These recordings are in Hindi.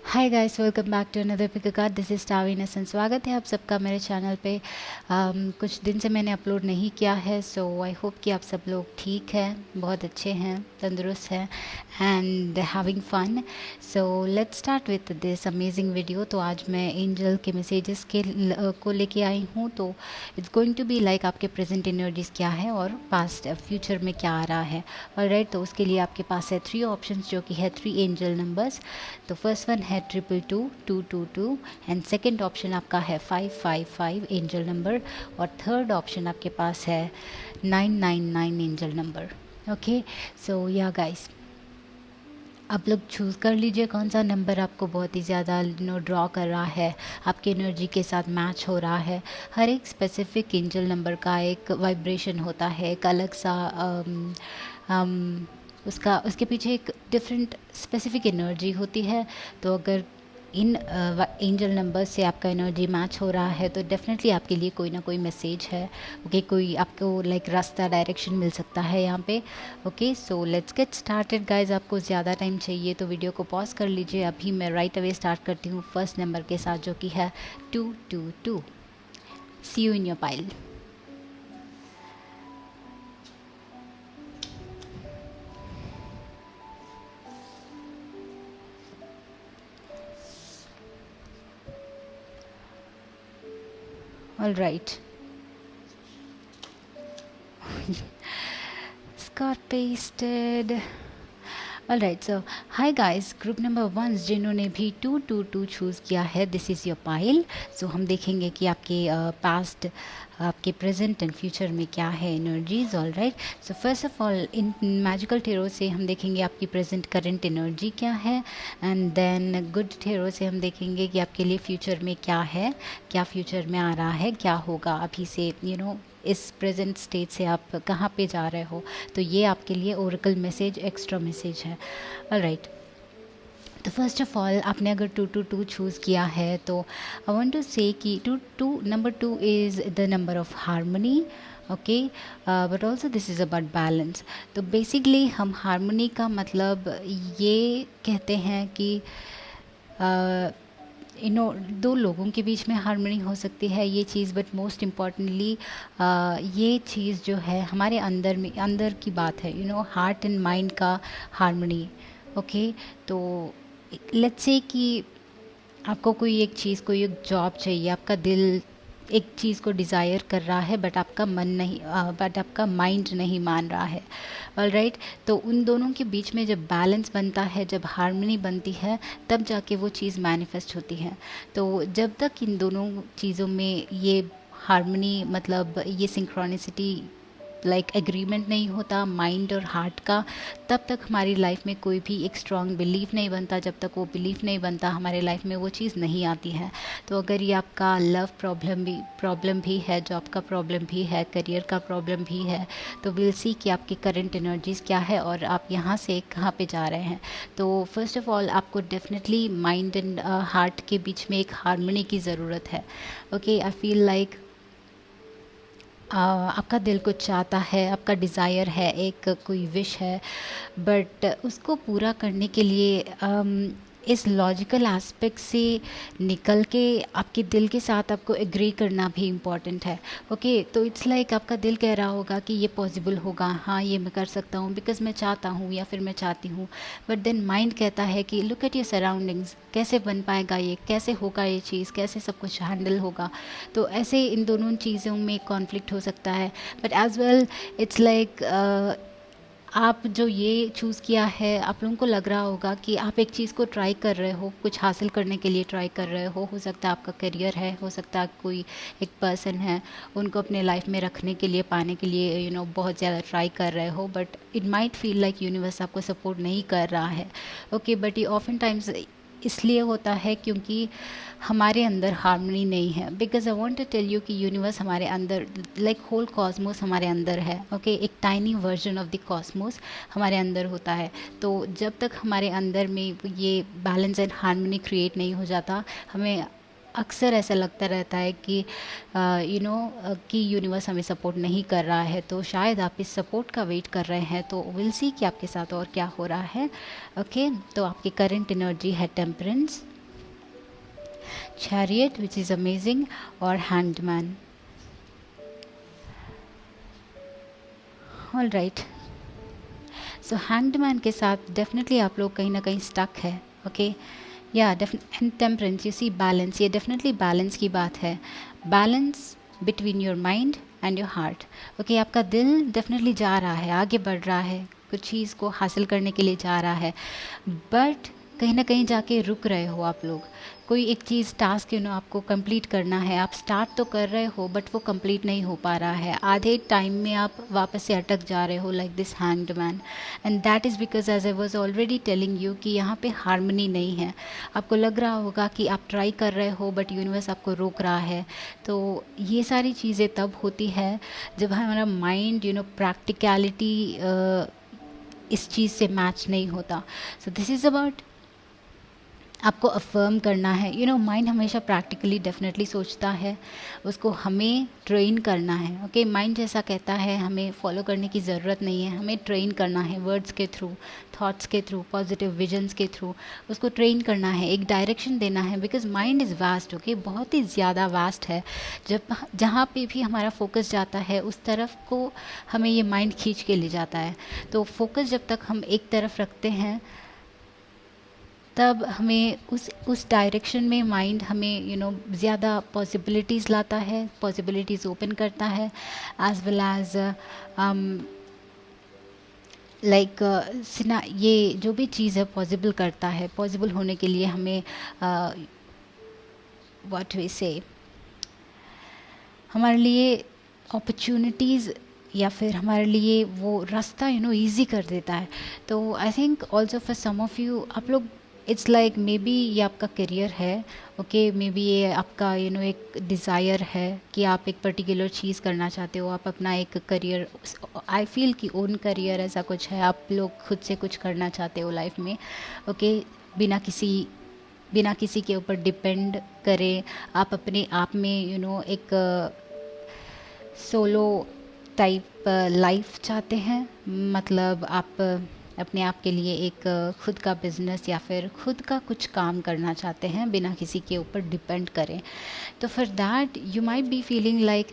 Hi guys, welcome back to another pick card. This is टावीन एसन। स्वागत है आप सबका मेरे चैनल पे। कुछ दिन से मैंने अपलोड नहीं किया है, सो आई होप कि आप सब लोग ठीक हैं, बहुत अच्छे हैं, तंदुरुस्त हैं and having fun. So let's start with this amazing video. तो आज मैं एंजल के मैसेजेस को लेके आई हूँ। तो it's going to be like आपके प्रेजेंट एनर्जीज क्या है और पास्ट फ्यूचर में क्या आ रहा है। ऑलराइट, तो उसके लिए आपके पास है 3 ऑप्शंस, जो कि है 3 एंजल नंबर्स। तो फर्स्ट वन है 222 एंड सेकेंड ऑप्शन आपका है 555 एंजल नंबर और थर्ड ऑप्शन आपके पास है 999 एंजल नंबर। ओके, सो या गाइस, आप लोग चूज़ कर लीजिए कौन सा नंबर आपको बहुत ही ज़्यादा ड्रॉ कर रहा है, आपकी एनर्जी के साथ मैच हो रहा है। हर एक स्पेसिफिक एंजल नंबर का एक वाइब्रेशन होता है, एक अलग सा उसके पीछे एक डिफरेंट स्पेसिफिक एनर्जी होती है। तो अगर इन एंजल नंबर से आपका एनर्जी मैच हो रहा है तो डेफिनेटली आपके लिए कोई ना कोई मैसेज है। ओके, कोई आपको लाइक रास्ता, डायरेक्शन मिल सकता है यहाँ पे। Okay, so let's get started guys. आपको ज़्यादा टाइम चाहिए तो वीडियो को पॉज कर लीजिए। अभी मैं राइट अवे स्टार्ट करती हूँ फर्स्ट नंबर के साथ, जो कि है 222। See you in your pile. All right. Got pasted. Alright, so hi guys, group number 1 जिन्होंने भी 222 चूज़ किया है, this is your pile. So हम देखेंगे कि आपके पास्ट, आपके प्रेजेंट एंड फ्यूचर में क्या है energies. All right, so first of all in magical tarot से हम देखेंगे आपकी प्रेजेंट करंट एनर्जी क्या है, एंड देन गुड टेरो से हम देखेंगे कि आपके लिए फ्यूचर में क्या है, क्या फ्यूचर में आ रहा है, क्या होगा अभी से, इस प्रेजेंट स्टेट से आप कहाँ पे जा रहे हो। तो ये आपके लिए ओरेकल मैसेज, एक्स्ट्रा मैसेज है। ऑलराइट, तो फर्स्ट ऑफ ऑल आपने अगर 222 चूज़ किया है तो आई वांट टू से कि number 2 is the number of harmony. Okay, but also this is about balance. तो बेसिकली हम हारमोनी का मतलब ये कहते हैं कि दो लोगों के बीच में हार्मनी हो सकती है ये चीज़, बट मोस्ट इम्पॉर्टेंटली ये चीज़ जो है हमारे अंदर की बात है, हार्ट एंड माइंड का हार्मनी। ओके, तो लेट्स से कि आपको कोई एक चीज़, कोई एक जॉब चाहिए, आपका दिल एक चीज़ को डिज़ायर कर रहा है बट आपका मन नहीं, बट आपका माइंड नहीं मान रहा है। ऑलराइट, तो उन दोनों के बीच में जब बैलेंस बनता है, जब हार्मनी बनती है, तब जाके वो चीज़ मैनिफेस्ट होती है। तो जब तक इन दोनों चीज़ों में ये हार्मनी, मतलब ये सिंक्रोनिसिटी, लाइक एग्रीमेंट नहीं होता माइंड और हार्ट का, तब तक हमारी लाइफ में कोई भी एक स्ट्रॉन्ग बिलीफ नहीं बनता। जब तक वो बिलीफ नहीं बनता हमारे लाइफ में वो चीज़ नहीं आती है। तो अगर ये आपका लव प्रॉब्लम भी है, जॉब का प्रॉब्लम भी है, करियर का प्रॉब्लम भी है, तो विल सी कि आपकी करंट एनर्जीज़ क्या है और आप यहाँ से कहाँ पे जा रहे हैं। तो फर्स्ट ऑफ ऑल आपको डेफिनेटली माइंड एंड हार्ट के बीच में एक हार्मनी की ज़रूरत है। ओके, आई फील लाइक आपका दिल कुछ चाहता है, आपका डिज़ायर है, एक कोई विश है, बट उसको पूरा करने के लिए इस लॉजिकल एस्पेक्ट से निकल के आपके दिल के साथ आपको एग्री करना भी इम्पॉर्टेंट है। ओके, तो इट्स लाइक आपका दिल कह रहा होगा कि ये पॉसिबल होगा, हाँ ये मैं कर सकता हूँ बिकॉज मैं चाहता हूँ या फिर मैं चाहती हूँ, बट देन माइंड कहता है कि लुक एट योर सराउंडिंग्स, कैसे बन पाएगा ये, कैसे होगा ये चीज़, कैसे सब कुछ हैंडल होगा। तो ऐसे इन दोनों चीज़ों में कॉन्फ्लिक्ट हो सकता है, but as well it's like आप जो ये चूज़ किया है, आप लोगों को लग रहा होगा कि आप एक चीज़ को ट्राई कर रहे हो, कुछ हासिल करने के लिए ट्राई कर रहे हो सकता है आपका करियर है, हो सकता है कोई एक पर्सन है, उनको अपने लाइफ में रखने के लिए, पाने के लिए बहुत ज़्यादा ट्राई कर रहे हो, but it might feel like universe आपको सपोर्ट नहीं कर रहा है। ओके, बट ये ऑफन टाइम्स इसलिए होता है क्योंकि हमारे अंदर हार्मनी नहीं है। Because I want to tell you कि यूनिवर्स हमारे अंदर, लाइक होल कॉस्मोस हमारे अंदर है। ओके, एक tiny version of the Cosmos हमारे अंदर होता है। तो जब तक हमारे अंदर में ये बैलेंस एंड हार्मनी क्रिएट नहीं हो जाता, हमें अक्सर ऐसा लगता रहता है कि कि यूनिवर्स हमें सपोर्ट नहीं कर रहा है। तो शायद आप इस सपोर्ट का वेट कर रहे हैं, तो विल सी कि आपके साथ और क्या हो रहा है। ओके, तो आपकी करंट एनर्जी है temperance. Chariot which is amazing, और हैंडमैन। ऑल राइट, सो हैंगड के साथ डेफिनेटली आप लोग कहीं ना कहीं स्टक है। ओके, या and temperance, you see balance, ये डेफिनेटली बैलेंस की बात है। Balance between your mind and your heart. Okay, आपका दिल डेफिनेटली जा रहा है, आगे बढ़ रहा है, कुछ चीज़ को हासिल करने के लिए जा रहा है, बट कहीं ना कहीं जाके रुक रहे हो आप लोग। कोई एक चीज़, टास्क आपको कंप्लीट करना है, आप स्टार्ट तो कर रहे हो बट वो कंप्लीट नहीं हो पा रहा है, आधे टाइम में आप वापस से अटक जा रहे हो, like this hanged man. And that is because as I was already telling you कि यहाँ पे हार्मनी नहीं है। आपको लग रहा होगा कि आप ट्राई कर रहे हो बट यूनिवर्स आपको रोक रहा है। तो ये सारी चीज़ें तब होती है जब हमारा माइंड प्रैक्टिकलिटी इस चीज़ से मैच नहीं होता। सो दिस इज़ अबाउट आपको अफर्म करना है। माइंड हमेशा प्रैक्टिकली डेफिनेटली सोचता है, उसको हमें ट्रेन करना है। ओके, माइंड जैसा कहता है हमें फॉलो करने की ज़रूरत नहीं है, हमें ट्रेन करना है वर्ड्स के थ्रू, थॉट्स के थ्रू, पॉजिटिव विजन्स के थ्रू उसको ट्रेन करना है, एक डायरेक्शन देना है। Because mind is vast, okay, बहुत ही ज़्यादा वास्ट है। जब जहाँ पे भी हमारा फोकस जाता है उस तरफ को हमें ये माइंड खींच के ले जाता है। तो फोकस जब तक हम एक तरफ रखते हैं तब हमें उस डायरेक्शन में माइंड हमें ज़्यादा पॉसिबिलिटीज़ लाता है, पॉसिबिलिटीज़ ओपन करता है, एज वेल एज लाइक ये जो भी चीज़ है पॉसिबल करता है। पॉसिबल होने के लिए हमें व्हाट वी से, हमारे लिए अपॉर्चुनिटीज़ या फिर हमारे लिए वो रास्ता ईजी कर देता है। तो I think also for some of you, आप लोग इट्स लाइक मे बी ये आपका करियर है। ओके, मे बी ये आपका एक डिज़ायर है कि आप एक पर्टिकुलर चीज़ करना चाहते हो, आप अपना एक करियर, आई फील कि ओन करियर ऐसा कुछ है, आप लोग खुद से कुछ करना चाहते हो लाइफ में। ओके, बिना किसी के ऊपर डिपेंड करें, आप अपने आप में एक सोलो टाइप लाइफ चाहते हैं। मतलब आप अपने आप के लिए एक खुद का बिजनेस या फिर खुद का कुछ काम करना चाहते हैं बिना किसी के ऊपर डिपेंड करें। तो for that you might be feeling like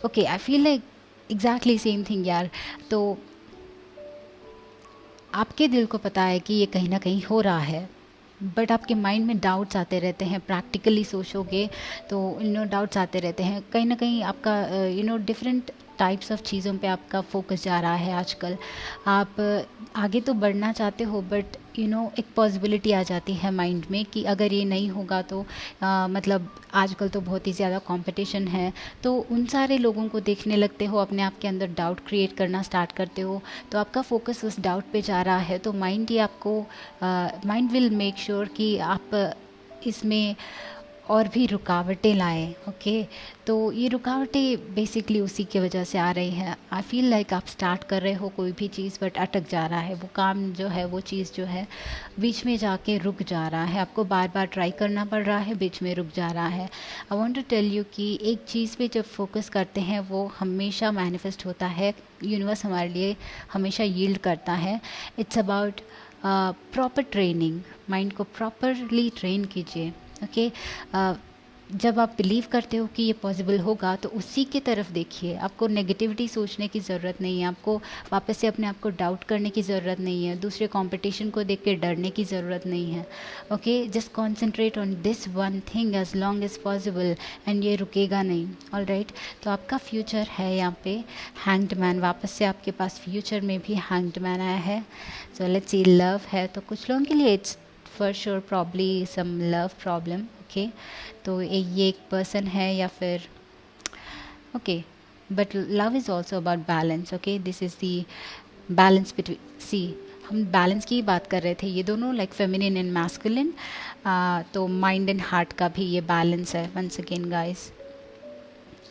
okay, I feel like exactly same thing यार। तो आपके दिल को पता है कि ये कहीं ना कहीं हो रहा है, बट आपके माइंड में डाउट्स आते रहते हैं। प्रैक्टिकली सोचोगे तो डाउट्स आते रहते हैं, कहीं ना कहीं आपका डिफरेंट टाइप्स ऑफ चीज़ों पे आपका फोकस जा रहा है आजकल। आप आगे तो बढ़ना चाहते हो बट एक पॉसिबिलिटी आ जाती है माइंड में कि अगर ये नहीं होगा तो मतलब आजकल तो बहुत ही ज़्यादा कंपटीशन है। तो उन सारे लोगों को देखने लगते हो, अपने आप के अंदर डाउट क्रिएट करना स्टार्ट करते हो, तो आपका फोकस उस डाउट पे जा रहा है। तो mind mind will make sure कि आप इसमें और भी रुकावटें लाएं। ओके, तो ये रुकावटें बेसिकली उसी की वजह से आ रही हैं। आई फील लाइक आप स्टार्ट कर रहे हो कोई भी चीज़ बट अटक जा रहा है, वो काम जो है, वो चीज़ जो है बीच में जाके रुक जा रहा है, आपको बार बार ट्राई करना पड़ रहा है, बीच में रुक जा रहा है। I want to tell you कि एक चीज़ पे जब फोकस करते हैं वो हमेशा मैनिफेस्ट होता है, यूनिवर्स हमारे लिए हमेशा यील्ड करता है। It's about proper training, mind को प्रॉपरली ट्रेन कीजिए। ओके, जब आप बिलीव करते हो कि ये पॉसिबल होगा तो उसी की तरफ देखिए। आपको नेगेटिविटी सोचने की ज़रूरत नहीं है, आपको वापस से अपने आप को डाउट करने की ज़रूरत नहीं है, दूसरे कंपटीशन को देख के डरने की ज़रूरत नहीं है। Okay, just concentrate on this one thing as long as possible, and ये रुकेगा नहीं। ऑल राइट, तो आपका फ्यूचर है यहाँ पे हैंग्ड मैन, वापस से आपके पास फ्यूचर में भी हैंग्ड मैन आया है। सो लेट्स सी, लव है तो कुछ लोगों के लिए it's for sure probably some love problem. Okay, तो ये एक पर्सन है या फिर okay, but love is also about balance. Okay, this is the balance between, see हम बैलेंस की बात कर रहे थे, ये दोनों लाइक फेमिनिन एंड मैस्कुलिन, तो माइंड एंड हार्ट का भी ये बैलेंस है once again guys.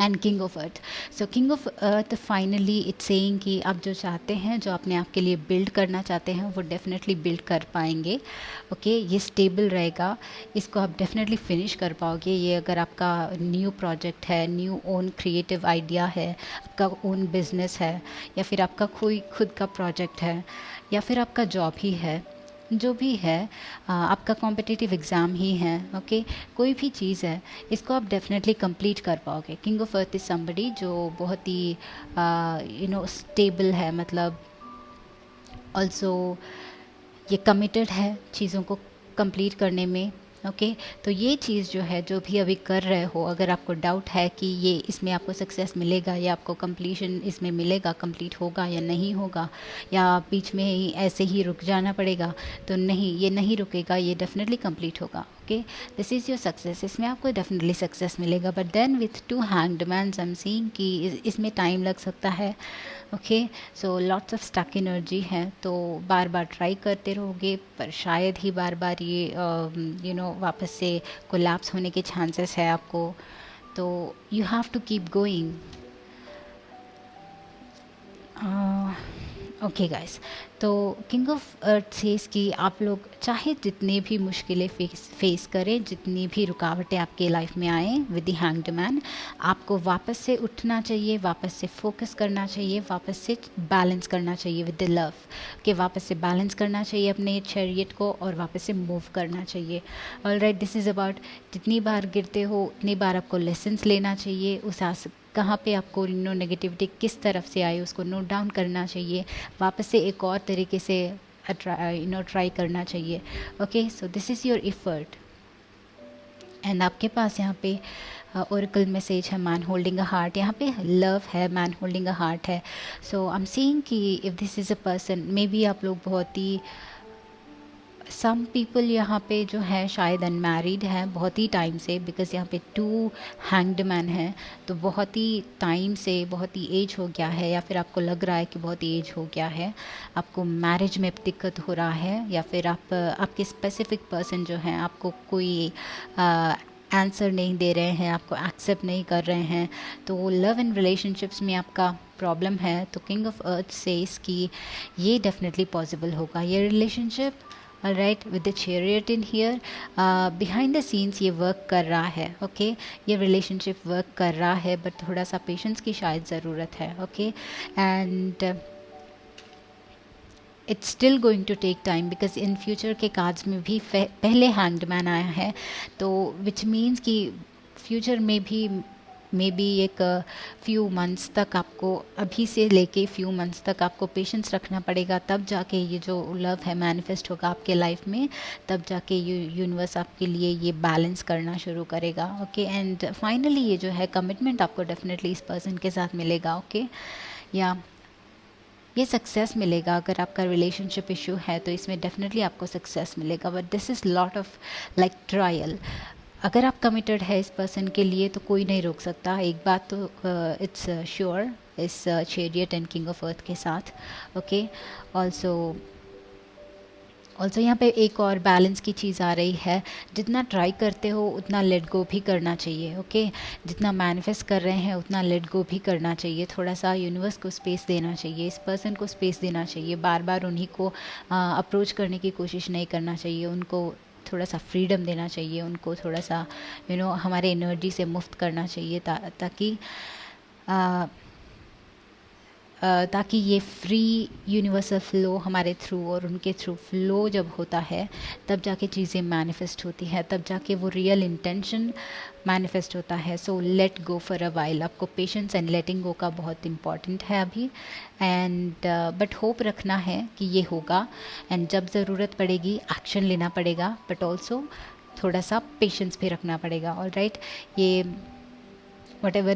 And king of earth, so king of earth finally it's saying कि आप जो चाहते हैं, जो अपने आप के लिए बिल्ड करना चाहते हैं वो डेफिनेटली बिल्ड कर पाएंगे। ओके, ये स्टेबल रहेगा, इसको आप डेफिनेटली फिनिश कर पाओगे। ये अगर आपका न्यू प्रोजेक्ट है, न्यू ओन क्रिएटिव आइडिया है, आपका ओन बिजनेस है, या फिर आपका कोई खुद का प्रोजेक्ट है, या फिर आपका जॉब ही है, जो भी है, आपका कॉम्पिटिटिव एग्ज़ाम ही है, ओके, कोई भी चीज़ है, इसको आप डेफिनेटली कंप्लीट कर पाओगे। King of earth is somebody जो बहुत ही स्टेबल है, मतलब ऑल्सो ये कमिटेड है चीज़ों को कंप्लीट करने में। ओके, तो ये चीज़ जो है, जो भी अभी कर रहे हो, अगर आपको डाउट है कि ये इसमें आपको सक्सेस मिलेगा या आपको कंप्लीशन इसमें मिलेगा, कंप्लीट होगा या नहीं होगा, या बीच में ही ऐसे ही रुक जाना पड़ेगा, तो नहीं, ये नहीं रुकेगा, ये डेफिनेटली कंप्लीट होगा। Okay, this is your success, इसमें आपको डेफिनेटली सक्सेस मिलेगा। But then with two hanged mans I am seeing कि इसमें टाइम लग सकता है। Okay, so lots of stuck energy है, तो बार बार ट्राई करते रहोगे, पर शायद ही बार बार ये वापस से कोलैप्स होने के चांसेस है आपको, तो you have to keep going. Okay guys, तो किंग ऑफ अर्थ सेज कि आप लोग चाहे जितने भी मुश्किलें फेस करें, जितनी भी रुकावटें आपके लाइफ में आए विद द हैंग्ड मैन, आपको वापस से उठना चाहिए, वापस से फोकस करना चाहिए, वापस से बैलेंस करना चाहिए विद द लव, कि वापस से बैलेंस करना चाहिए अपने चैरियट को और वापस से मूव करना चाहिए। ऑलराइट, दिस इज़ अबाउट जितनी बार गिरते हो उतनी बार आपको लेसन्स लेना चाहिए, उस कहाँ पे आपको नेगेटिविटी किस तरफ से आई उसको नोट डाउन करना चाहिए, वापस से एक और तरीके से ट्राई करना चाहिए। Okay, so this is your effort. And आपके पास यहाँ पे ओरेकल मैसेज है मैन होल्डिंग अ हार्ट, यहाँ पे लव है, मैन होल्डिंग अ हार्ट है। सो आई एम सीइंग कि if this is a person, may be आप लोग बहुत ही, सम पीपल यहाँ पे जो है शायद अनमैरिड हैं बहुत ही टाइम से, बिकॉज़ यहाँ पे 2 हैंग्ड मैन हैं, तो बहुत ही टाइम से, बहुत ही एज हो गया है, या फिर आपको लग रहा है कि बहुत ही एज हो गया है, आपको मैरिज में दिक्कत हो रहा है, या फिर आपके स्पेसिफिक पर्सन जो हैं आपको कोई आंसर नहीं दे रहे हैं, आपको एक्सेप्ट नहीं कर रहे हैं, तो लव एंड रिलेशनशिप्स में आपका प्रॉब्लम है। तो किंग ऑफ अर्थ सेज कि ये डेफिनेटली पॉसिबल होगा, ये relationship. Alright, with the chariot in here, behind the scenes ये वर्क कर रहा है। ओके, ये रिलेशनशिप वर्क कर रहा है, बट थोड़ा सा पेशेंस की शायद ज़रूरत है। Okay, and it's still going to take time, because in future के कार्ड्स में भी पहले हैंग्ड मैन आया है, तो विच मीन्स कि फ्यूचर में भी मे बी एक फ्यू मंथ्स तक आपको, अभी से लेके फ्यू मंथ्स तक आपको पेशेंस रखना पड़ेगा, तब जाके ये जो लव है मैनिफेस्ट होगा आपके लाइफ में, तब जाके यूनिवर्स आपके लिए ये बैलेंस करना शुरू करेगा। ओके, एंड फाइनली ये जो है कमिटमेंट आपको डेफिनेटली इस पर्सन के साथ मिलेगा। ओके, या ये सक्सेस मिलेगा। अगर आपका रिलेशनशिप इशू है तो इसमें डेफिनेटली आपको सक्सेस मिलेगा, but this is lot of like trial. अगर आप कमिटेड है इस पर्सन के लिए तो कोई नहीं रोक सकता, एक बात तो इट्स श्योर इस chariot and king of earth के साथ। ओके, ऑल्सो यहाँ पे एक और बैलेंस की चीज़ आ रही है, जितना ट्राई करते हो उतना लेट गो भी करना चाहिए। ओके, जितना मैनिफेस्ट कर रहे हैं उतना लेट गो भी करना चाहिए, थोड़ा सा यूनिवर्स को स्पेस देना चाहिए, इस पर्सन को स्पेस देना चाहिए, बार बार उन्हीं को अप्रोच करने की कोशिश नहीं करना चाहिए, उनको थोड़ा सा फ्रीडम देना चाहिए, उनको थोड़ा सा हमारे एनर्जी से मुक्त करना चाहिए, ताकि ये फ्री यूनिवर्सल फ्लो हमारे थ्रू और उनके थ्रू फ्लो जब होता है, तब जाके चीज़ें मैनिफेस्ट होती हैं, तब जाके वो रियल इंटेंशन मैनिफेस्ट होता है। So let go for a while, आपको पेशेंस एंड लेटिंग गो का बहुत इम्पॉर्टेंट है अभी, एंड बट होप रखना है कि ये होगा, एंड जब ज़रूरत पड़ेगी एक्शन लेना पड़ेगा, बट ऑल्सो थोड़ा सा पेशेंस भी रखना पड़ेगा। ऑलराइट, ये what ever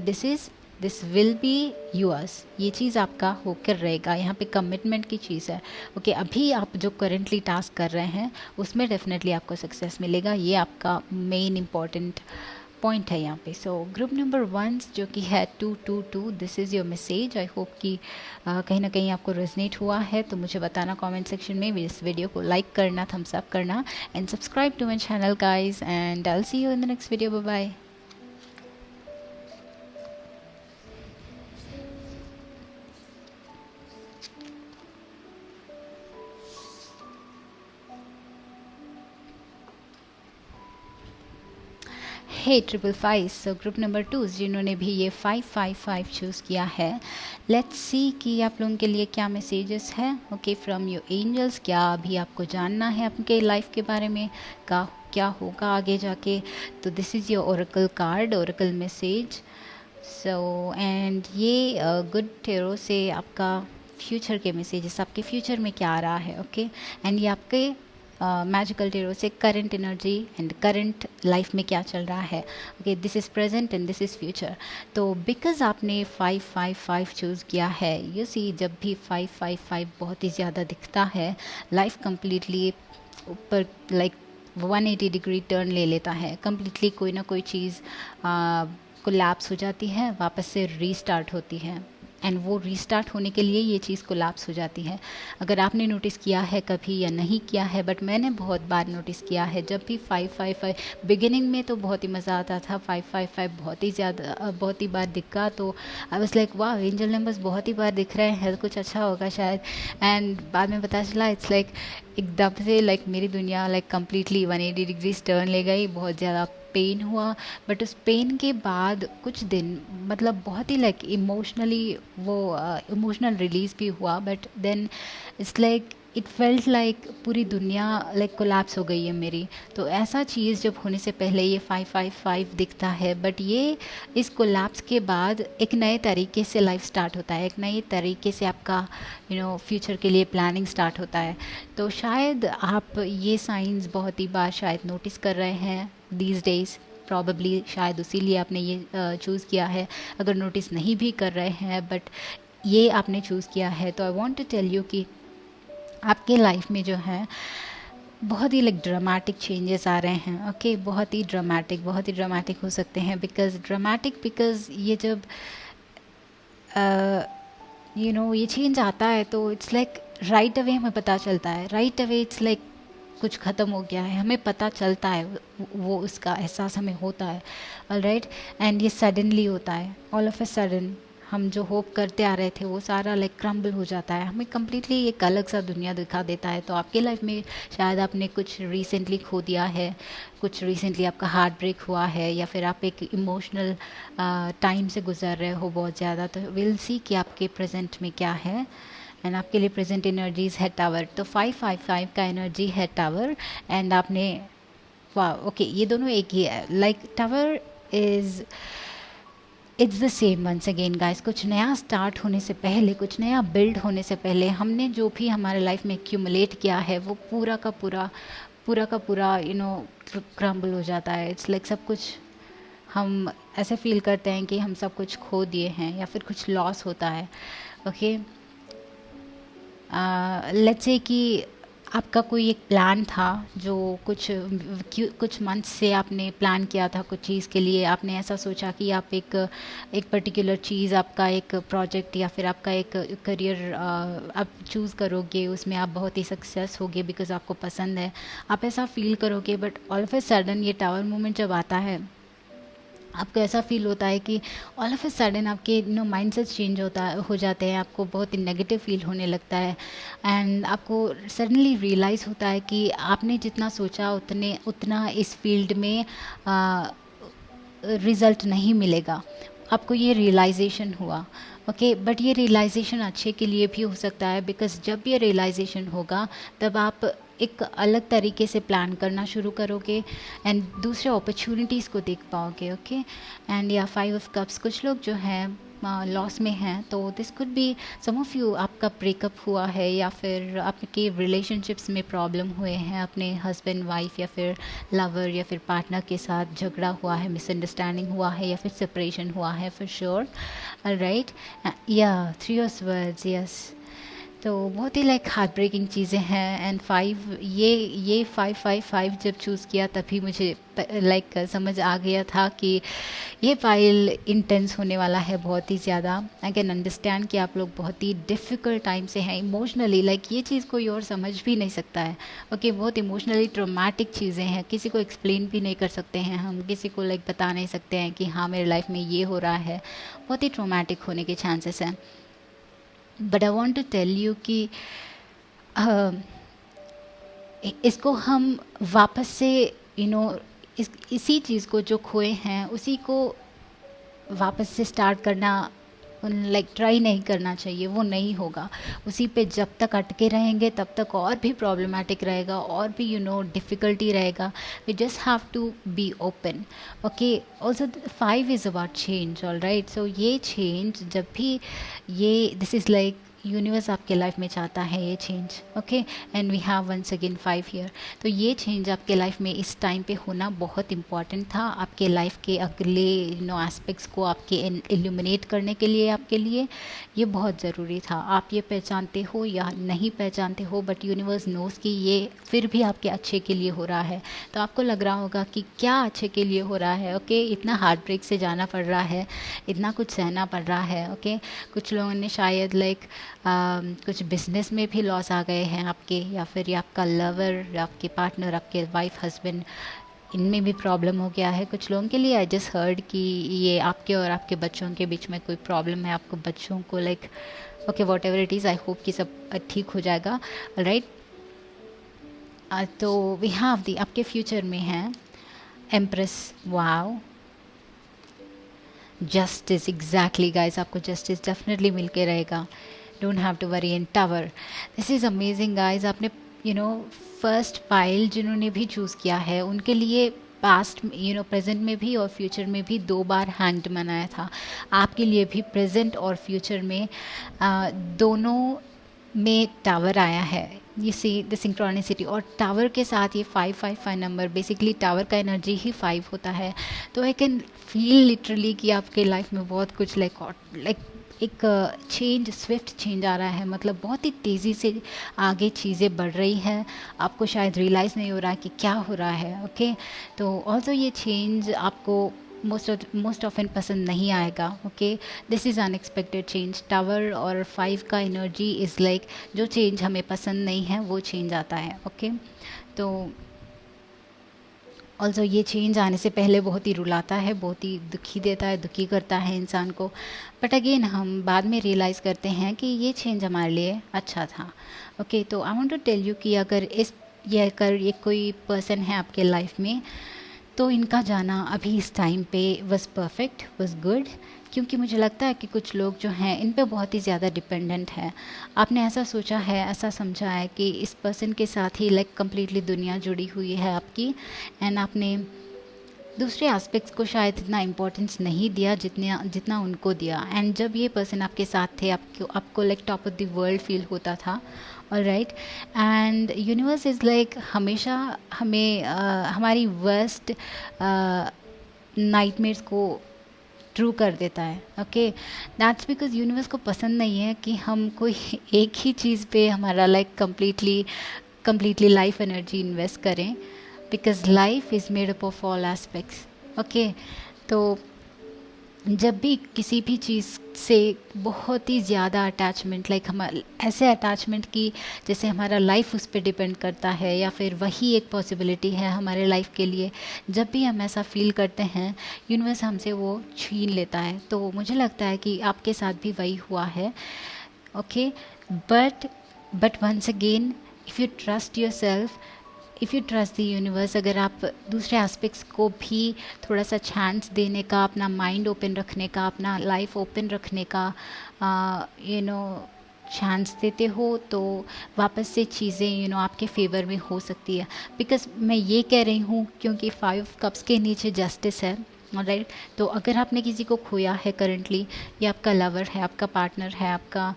this will be yours, ये चीज़ आपका होकर रहेगा, यहाँ पे कमिटमेंट की चीज़ है। ओके, अभी आप जो करेंटली टास्क कर रहे हैं उसमें डेफिनेटली आपको सक्सेस मिलेगा, ये आपका मेन इम्पॉर्टेंट पॉइंट है यहाँ पे। सो ग्रुप नंबर 1 जो कि है 222, this is your message. I hope कि कहीं ना कहीं आपको रेजनेट हुआ है, तो मुझे बताना कमेंट सेक्शन में, इस वीडियो को लाइक करना, थम्स अप करना, and subscribe to my channel guys, and I will see you in the next video. Bye bye. Hey 555, so group number 2 जिन्होंने भी ये 555 चूज़ किया है, लेट्स सी कि आप लोगों के लिए क्या मैसेजेस है ओके फ्रॉम योर एंजल्स। क्या अभी आपको जानना है आपके लाइफ के बारे में, का क्या होगा आगे जाके। तो this is your Oracle card, Oracle message. So and ये गुड टेरो से आपका फ्यूचर के मैसेजेस, आपके फ्यूचर में क्या आ रहा है ओके। एंड ये आपके मैजिकल टेरो से current energy and current life में क्या चल रहा है okay. This is present and this is future. तो बिकॉज आपने 555 चूज़ किया है, यू सी जब भी 555 बहुत ही ज़्यादा दिखता है, लाइफ कम्प्लीटली ऊपर लाइक 180 डिग्री टर्न ले लेता है कम्प्लीटली। कोई ना कोई चीज़ कोलैप्स हो जाती है, वापस से रीस्टार्ट होती है, एंड वो रीस्टार्ट होने के लिए ये चीज़ कोलैप्स हो जाती है। अगर आपने नोटिस किया है कभी या नहीं किया है, बट मैंने बहुत बार नोटिस किया है, जब भी 555 बिगिनिंग में तो बहुत ही मज़ा आता था, 555 बहुत ही ज़्यादा बहुत ही बार दिखा तो आई वाज लाइक वाह एंजल नंबर्स बहुत ही बार दिख रहे हैं, कुछ अच्छा होगा शायद। एंड बाद में पता चला इट्स लाइक एकदम से लाइक मेरी दुनिया लाइक कम्प्लीटली 180 डिग्रीज टर्न ले गई, बहुत ज़्यादा पेन हुआ। बट उस पेन के बाद कुछ दिन मतलब बहुत ही लाइक इमोशनली वो इमोशनल रिलीज भी हुआ, but then it's like it felt like पूरी दुनिया लाइक कोलैप्स हो गई है मेरी। तो ऐसा चीज़ जब होने से पहले ये 555 दिखता है, बट ये इस कोलैप्स के बाद एक नए तरीके से लाइफ स्टार्ट होता है, एक नए तरीके से आपका फ्यूचर के लिए प्लानिंग स्टार्ट होता है। तो शायद आप ये साइंस बहुत ही बार शायद नोटिस कर रहे हैं दीज डेज, प्रॉबली शायद इसीलिए आपने ये चूज़ किया है। अगर नोटिस नहीं भी कर रहे हैं बट ये आपने चूज़ किया है, तो I want to tell you कि आपके लाइफ में जो है बहुत ही लाइक ड्रामेटिक चेंजेस आ रहे हैं ओके। बहुत ही ड्रामेटिक हो सकते हैं बिकॉज ये जब ये चेंज आता है तो इट्स लाइक राइट अवे हमें पता चलता है, राइट अवे इट्स लाइक कुछ ख़त्म हो गया है, हमें पता चलता है, वो उसका एहसास हमें होता है ऑलराइट। एंड ये सडनली होता है, ऑल ऑफ ए सडन हम जो होप करते आ रहे थे वो सारा लाइक क्रम्बल हो जाता है, हमें कम्प्लीटली एक अलग सा दुनिया दिखा देता है। तो आपके लाइफ में शायद आपने कुछ रिसेंटली खो दिया है, कुछ रिसेंटली आपका हार्ट ब्रेक हुआ है, या फिर आप एक इमोशनल टाइम से गुजर रहे हो बहुत ज़्यादा। तो विल सी कि आपके प्रेजेंट में क्या है। एंड आपके लिए प्रेजेंट एनर्जीज है टावर। तो 555 का एनर्जी है टावर। एंड आपने वाह ओके ये दोनों एक ही है, like tower is it's the same once again guys. कुछ नया स्टार्ट होने से पहले, कुछ नया बिल्ड होने से पहले हमने जो भी हमारे लाइफ में एक्यूमुलेट किया है वो पूरा का पूरा क्रम्बल हो जाता है। इट्स लाइक सब कुछ हम ऐसे फील करते हैं कि हम सब कुछ खो दिए हैं या फिर कुछ लॉस होता है ओके। लेट्स से कि आपका कोई एक प्लान था जो कुछ मंथ से आपने प्लान किया था, कुछ चीज़ के लिए आपने ऐसा सोचा कि आप एक पर्टिकुलर चीज़, आपका एक प्रोजेक्ट या फिर आपका एक करियर आप चूज़ करोगे, उसमें आप बहुत ही सक्सेस होगे बिकॉज आपको पसंद है, आप ऐसा फील करोगे। But all of a sudden ये टावर मोमेंट जब आता है आपको ऐसा फील होता है कि ऑल ऑफ ए सडन आपके माइंडसेट चेंज हो जाते हैं, आपको बहुत ही नेगेटिव फील होने लगता है। एंड आपको सडनली रियलाइज़ होता है कि आपने जितना सोचा उतना इस फील्ड में रिज़ल्ट नहीं मिलेगा। आपको ये रियलाइजेशन हुआ ओके। बट ये रियलाइजेशन अच्छे के लिए भी हो सकता है, बिकॉज जब ये रियलाइजेशन होगा तब आप एक अलग तरीके से प्लान करना शुरू करोगे एंड दूसरे अपॉर्चुनिटीज़ को देख पाओगे ओके। एंड या 5 ऑफ कप्स, कुछ लोग जो हैं लॉस में हैं, तो this could be some of you, आपका ब्रेकअप हुआ है या फिर आपके रिलेशनशिप्स में प्रॉब्लम हुए हैं, अपने हस्बैंड वाइफ या फिर लवर या फिर पार्टनर के साथ झगड़ा हुआ है, मिसअंडरस्टैंडिंग हुआ है या फिर सेपरेशन हुआ है फॉर श्योर राइट। या 3 ऑफ वर्ड्स यस। तो बहुत ही लाइक हार्ट ब्रेकिंग चीज़ें हैं। एंड 5 ये 555 जब चूज़ किया तभी मुझे लाइक समझ आ गया था कि ये फाइल इंटेंस होने वाला है बहुत ही ज़्यादा। आई कैन अंडरस्टैंड कि आप लोग बहुत ही डिफ़िकल्ट टाइम से हैं इमोशनली, लाइक ये चीज़ कोई और समझ भी नहीं सकता है ओके। बहुत इमोशनली ट्रोमेटिक चीज़ें हैं, किसी को एक्सप्लेन भी नहीं कर सकते हैं हम, किसी को लाइक बता नहीं सकते हैं कि हाँ मेरे लाइफ में ये हो रहा है, बहुत ही ट्रोमेटिक होने के चांसेस हैं। But I want to tell you कि इसको हम वापस से इसी चीज़ को जो खोए हैं उसी को वापस से स्टार्ट करना, लाइक ट्राई नहीं करना चाहिए, वो नहीं होगा। उसी पे जब तक अटके रहेंगे तब तक और भी प्रॉब्लमेटिक रहेगा, और भी डिफ़िकल्टी रहेगा। We just have to be open. Okay, also 5 is about change, all right. So ये चेंज जब भी ये दिस इज़ लाइक यूनिवर्स आपके लाइफ में चाहता है ये change. Okay, and we have once again 5 year. तो ये चेंज आपके लाइफ में इस टाइम पे होना बहुत इम्पॉर्टेंट था, आपके लाइफ के अगले एस्पेक्ट्स को आपके इल्यूमिनेट करने के लिए, आपके लिए ये बहुत ज़रूरी था। आप ये पहचानते हो या नहीं पहचानते हो, बट यूनिवर्स नोज़ कि ये फिर भी आपके अच्छे के लिए हो रहा है। तो आपको लग रहा होगा कि क्या अच्छे के लिए हो रहा है। ओके, इतना हार्ट ब्रेक से जाना पड़ रहा है, इतना कुछ सहना पड़ रहा है। ओके, कुछ लोगों ने शायद लाइक कुछ बिजनेस में भी लॉस आ गए हैं आपके, या फिर ये आपका लवर, आपके पार्टनर, आपके वाइफ, हस्बैंड, इनमें भी प्रॉब्लम हो गया है कुछ लोगों के लिए। आई जस्ट हर्ड कि ये आपके और आपके बच्चों के बीच में कोई प्रॉब्लम है, आपको बच्चों को like okay what ever it is, I hope कि सब ठीक हो जाएगा। राइट, तो वी हैव दी आपके फ्यूचर में है empress. Wow, justice, exactly guys, आपको जस्टिस डेफिनेटली मिल के रहेगा। Don't have to worry. In tower, this is amazing guys. आपने फर्स्ट पाइल जिन्होंने भी चूज़ किया है उनके लिए पास्ट प्रेजेंट में भी और फ्यूचर में भी 2 बार हैंग्ड बनाया था। आपके लिए भी प्रेजेंट और फ्यूचर में दोनों में टावर आया है। यू सी द सिंक्रोनिसिटी, और टावर के साथ ये 555 नंबर, बेसिकली टावर का एनर्जी ही 5 होता है। तो आई कैन फील लिटरली कि आपके लाइफ में बहुत कुछ लाइक एक चेंज, स्विफ्ट चेंज आ रहा है। मतलब बहुत ही तेज़ी से आगे चीज़ें बढ़ रही हैं, आपको शायद रियलाइज़ नहीं हो रहा है कि क्या हो रहा है। ओके, तो ऑल्सो ये चेंज आपको मोस्ट ऑफन पसंद नहीं आएगा। Okay, this is unexpected change. Tower और 5 का एनर्जी इज़ लाइक जो चेंज हमें पसंद नहीं है वो चेंज आता है। ओके, तो ऑल्सो ये चेंज आने से पहले बहुत ही रुलाता है, बहुत ही दुखी देता है, दुखी करता है इंसान को। बट अगेन हम बाद में रियलाइज़ करते हैं कि ये चेंज हमारे लिए अच्छा था। ओके, तो I want to tell you कि अगर ये कोई पर्सन है आपके लाइफ में, तो इनका जाना अभी इस टाइम पे वॉज परफेक्ट, वॉज गुड। क्योंकि मुझे लगता है कि कुछ लोग जो हैं इन पे बहुत ही ज़्यादा डिपेंडेंट है। आपने ऐसा सोचा है, ऐसा समझा है कि इस पर्सन के साथ ही लाइक कम्प्लीटली दुनिया जुड़ी हुई है आपकी, एंड आपने दूसरे एस्पेक्ट्स को शायद इतना इम्पोर्टेंस नहीं दिया जितना उनको दिया। एंड जब ये पर्सन आपके साथ थे, आपको like top of the world feel होता था। All right, and universe is like हमेशा हमें हमारी वर्स्ट नाइटमेयर्स को ट्रू कर देता है। ओके, दैट्स बिकॉज यूनिवर्स को पसंद नहीं है कि हम कोई एक ही चीज़ पे हमारा like completely life energy invest करें, because life is made up of all aspects. Okay, तो जब भी किसी भी चीज़ से बहुत ही ज़्यादा अटैचमेंट, लाइक हम ऐसे अटैचमेंट की जैसे हमारा लाइफ उस पर डिपेंड करता है, या फिर वही एक पॉसिबिलिटी है हमारे लाइफ के लिए, जब भी हम ऐसा फील करते हैं यूनिवर्स हमसे वो छीन लेता है। तो मुझे लगता है कि आपके साथ भी वही हुआ है। Okay, but once again, if you trust yourself, if you trust the universe, अगर आप दूसरे एस्पेक्ट्स को भी थोड़ा सा चांस देने का, अपना माइंड ओपन रखने का, अपना लाइफ ओपन रखने का चांस देते हो, तो वापस से चीज़ें आपके फेवर में हो सकती है। बिकॉज मैं ये कह रही हूँ क्योंकि 5 कप्स के नीचे जस्टिस है। राइट, तो अगर आपने किसी को खोया है करंटली, या आपका लवर है, आपका पार्टनर है, आपका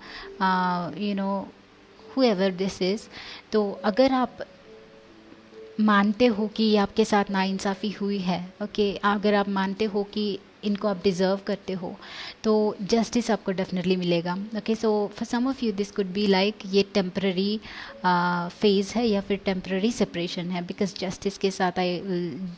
whoever दिस इज़, तो अगर आप मानते हो कि ये आपके साथ नाइंसाफ़ी हुई है, ओके, अगर आप मानते हो कि इनको आप डिज़र्व करते हो, तो जस्टिस आपको डेफिनेटली मिलेगा। Okay, so for some of you this could be like ये टेम्पररी फेज़ है या फिर टेम्पररी सेपरेशन है, बिकॉज जस्टिस के साथ आई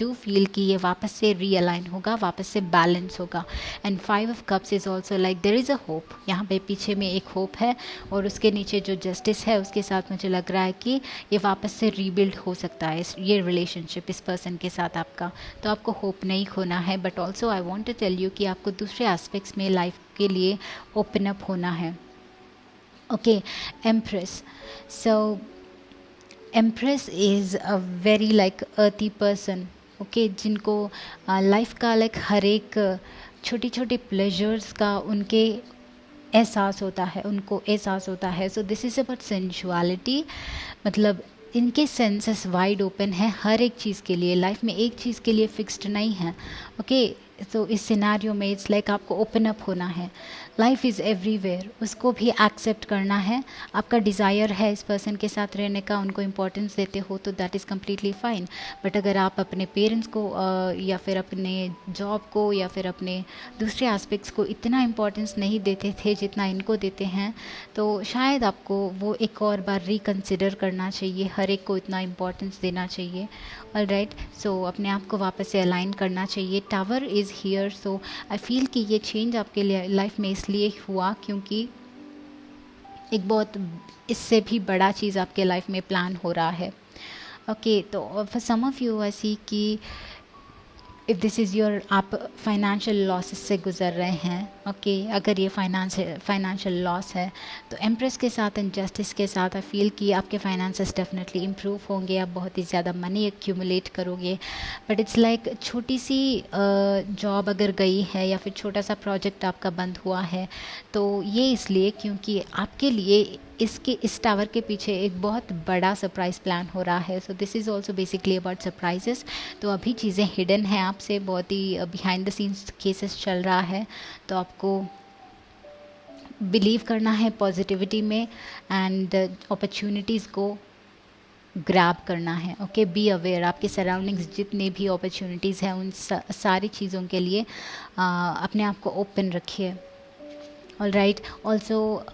डू फील कि ये वापस से रीअलाइन होगा, वापस से बैलेंस होगा। And 5 of cups is also like there is a hope, यहाँ पे पीछे में एक होप है, और उसके नीचे जो जस्टिस है उसके साथ मुझे लग रहा है कि ये वापस से रीबिल्ड हो सकता है ये रिलेशनशिप इस पर्सन के साथ आपका। तो आपको होप नहीं खोना है, but also I want to tell you कि आपको दूसरे एस्पेक्ट्स में लाइफ के लिए ओपन अप होना है। Okay, empress, so empress is a very like अर्थी पर्सन। ओके, जिनको लाइफ का लाइक हर एक छोटी छोटी प्लेजर्स का उनके एहसास होता है, उनको एहसास होता है। So this is about sensuality, मतलब इनके सेंसेस वाइड ओपन है हर एक चीज़ के लिए, लाइफ में एक चीज़ के लिए फिक्स्ड नहीं है। ओके, तो इस सिनारियो में इट्स लाइक आपको ओपन अप होना है। लाइफ इज़ एवरीवेयर, उसको भी एक्सेप्ट करना है। आपका डिज़ायर है इस पर्सन के साथ रहने का, उनको इम्पोर्टेंस देते हो तो that is completely fine. But अगर आप अपने पेरेंट्स को या फिर अपने जॉब को या फिर अपने दूसरे एस्पेक्ट्स को इतना इम्पोर्टेंस नहीं देते थे जितना इनको देते हैं, तो शायद आपको वो एक और बार रिकन्सिडर करना चाहिए, हर एक को इतना इम्पोर्टेंस देना चाहिए। ऑलराइट, सो अपने आप को वापस से अलाइन करना चाहिए। Tower is here, so I feel कि ये चेंज आपके लिए लाइफ में इसलिए हुआ क्योंकि एक बहुत इससे भी बड़ा चीज़ आपके लाइफ में प्लान हो रहा है। ओके, तो फॉर सम ऑफ यू आई सी कि इफ़ दिस इज़ योर, आप फाइनेंशियल लॉसेस से गुज़र रहे हैं। ओके, अगर ये फाइनेंशियल लॉस है तो एम्प्रेस के साथ एंड जस्टिस के साथ आई फील कि आपके फाइनेंसेस डेफिनेटली इम्प्रूव होंगे, आप बहुत ही ज़्यादा मनी एक्यूमुलेट करोगे। बट इट्स लाइक छोटी सी जॉब अगर गई है या फिर छोटा सा प्रोजेक्ट आपका बंद हुआ है, तो ये इसलिए क्योंकि आपके लिए इस टावर के पीछे एक बहुत बड़ा सरप्राइज़ प्लान हो रहा है। So this is also basically about surprises. तो अभी चीज़ें हिडन हैं आपसे, बहुत ही बिहाइंड द सीन्स केसेस चल रहा है, तो आपको बिलीव करना है पॉजिटिविटी में एंड अपॉर्चुनिटीज़ को ग्रैब करना है। ओके, बी अवेयर, आपके सराउंडिंग्स जितने भी अपॉर्चुनिटीज़ हैं उन सारी चीज़ों के लिए अपने आप को ओपन रखिए। ऑलराइट, ऑल्सो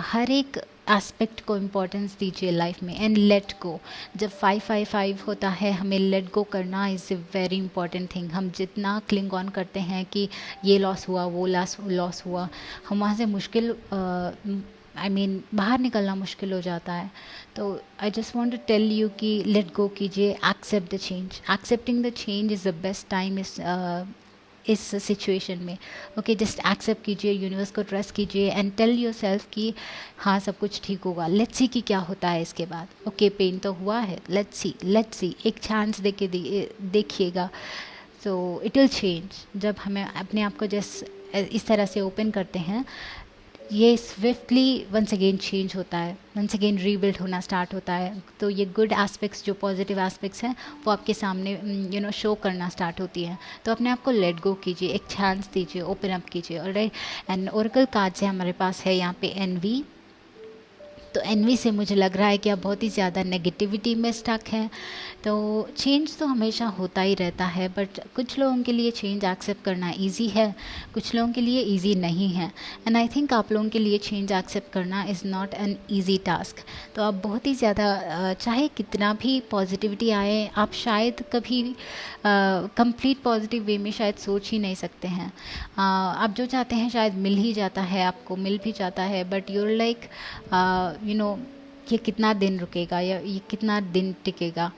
हर एक एस्पेक्ट को इम्पोर्टेंस दीजिए लाइफ में एंड लेट गो। जब 555 होता है, हमें लेट गो करना is a very important thing. हम जितना क्लिंग ऑन करते हैं कि ये लॉस हुआ, वो लॉस हुआ, हम वहाँ से मुश्किल बाहर निकलना मुश्किल हो जाता है। तो I just want to tell you कि लेट गो कीजिए, accept the change. Accepting the change is the best time इस सिचुएशन में। ओके, जस्ट एक्सेप्ट कीजिए, यूनिवर्स को ट्रस्ट कीजिए एंड टेल योर सेल्फ कि हाँ सब कुछ ठीक होगा। लेट्स सी कि क्या होता है इसके बाद। ओके, पेन तो हुआ है, लेट्स सी एक चांस दे के देखिएगा। So it will change. जब हमें अपने आप को जस्ट इस तरह से ओपन करते हैं, ये स्विफ्टली वंस अगेन चेंज होता है, वंस अगेन रीबिल्ड होना स्टार्ट होता है। तो ये गुड एस्पेक्ट्स, जो पॉजिटिव एस्पेक्ट्स हैं, वो आपके सामने शो करना स्टार्ट होती हैं। तो अपने आप को लेट गो कीजिए, एक चांस दीजिए, ओपन अप कीजिए। ऑलराइट, एंड ओरेकल कार्ड से हमारे पास है यहाँ पे एनवी। तो एनवी से मुझे लग रहा है कि आप बहुत ही ज़्यादा नेगेटिविटी में स्टक हैं। तो चेंज तो हमेशा होता ही रहता है, बट कुछ लोगों के लिए चेंज एक्सेप्ट करना इजी है, कुछ लोगों के लिए इजी नहीं है। एंड आई थिंक आप लोगों के लिए चेंज एक्सेप्ट करना is not an easy task. तो आप बहुत ही ज़्यादा चाहे कितना भी पॉजिटिविटी आए, आप शायद कभी कंप्लीट पॉजिटिव वे में शायद सोच ही नहीं सकते हैं। आप जो चाहते हैं शायद मिल ही जाता है, आपको मिल भी जाता है, बट यूर लाइक ये कितना दिन रुकेगा या ये कितना दिन टिकेगा,